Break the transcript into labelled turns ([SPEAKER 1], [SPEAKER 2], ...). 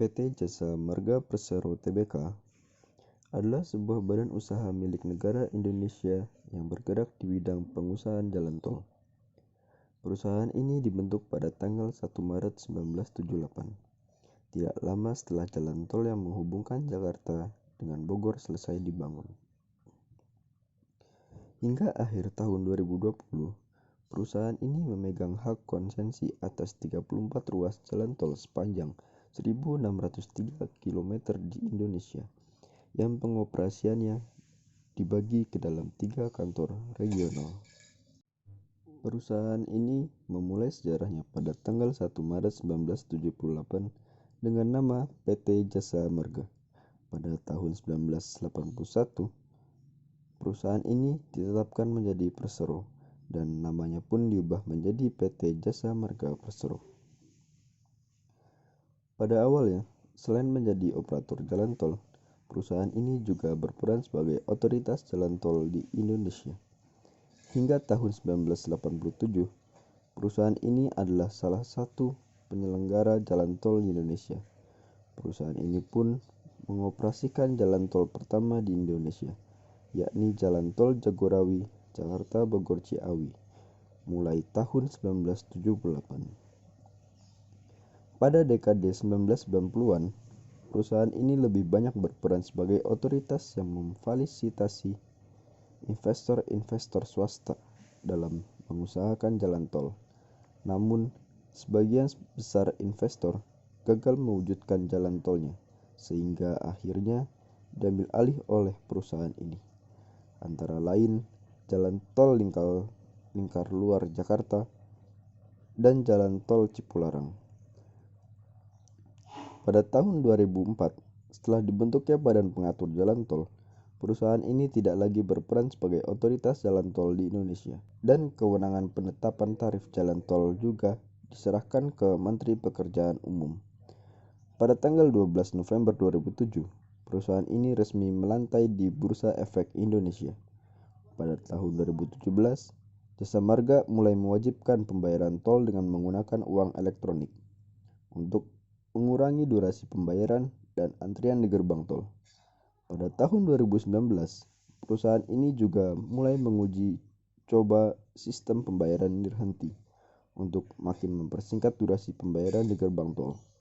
[SPEAKER 1] PT Jasa Marga Persero Tbk adalah sebuah badan usaha milik negara Indonesia yang bergerak di bidang pengusahaan jalan tol. Perusahaan ini dibentuk pada tanggal 1 Maret 1978, tidak lama setelah jalan tol yang menghubungkan Jakarta dengan Bogor selesai dibangun. Hingga akhir tahun 2020, perusahaan ini memegang hak konsesi atas 34 ruas jalan tol sepanjang 1.603 km di Indonesia, yang pengoperasiannya dibagi ke dalam 3 kantor regional. Perusahaan ini memulai sejarahnya pada tanggal 1 Maret 1978 dengan nama PT Jasa Marga. Pada tahun 1981, perusahaan ini ditetapkan menjadi Persero dan namanya pun diubah menjadi PT Jasa Marga Persero. Pada awalnya, selain menjadi operator jalan tol, perusahaan ini juga berperan sebagai otoritas jalan tol di Indonesia. Hingga tahun 1987, perusahaan ini adalah salah satu penyelenggara jalan tol di Indonesia. Perusahaan ini pun mengoperasikan jalan tol pertama di Indonesia, yakni Jalan Tol Jagorawi Jakarta Bogor Ciawi, mulai tahun 1978. Pada dekade 1990-an, perusahaan ini lebih banyak berperan sebagai otoritas yang memfasilitasi investor-investor swasta dalam mengusahakan jalan tol. Namun, sebagian besar investor gagal mewujudkan jalan tolnya, sehingga akhirnya diambil alih oleh perusahaan ini. Antara lain, jalan tol lingkar luar Jakarta dan jalan tol Cipularang. Pada tahun 2004, setelah dibentuknya Badan Pengatur Jalan Tol, perusahaan ini tidak lagi berperan sebagai otoritas jalan tol di Indonesia, dan kewenangan penetapan tarif jalan tol juga diserahkan ke Menteri Pekerjaan Umum. Pada tanggal 12 November 2007, perusahaan ini resmi melantai di Bursa Efek Indonesia. Pada tahun 2017, Jasa Marga mulai mewajibkan pembayaran tol dengan menggunakan uang elektronik untuk mengurangi durasi pembayaran dan antrian di gerbang tol. Pada tahun 2019, perusahaan ini juga mulai menguji coba sistem pembayaran nirhenti untuk makin mempersingkat durasi pembayaran di gerbang tol.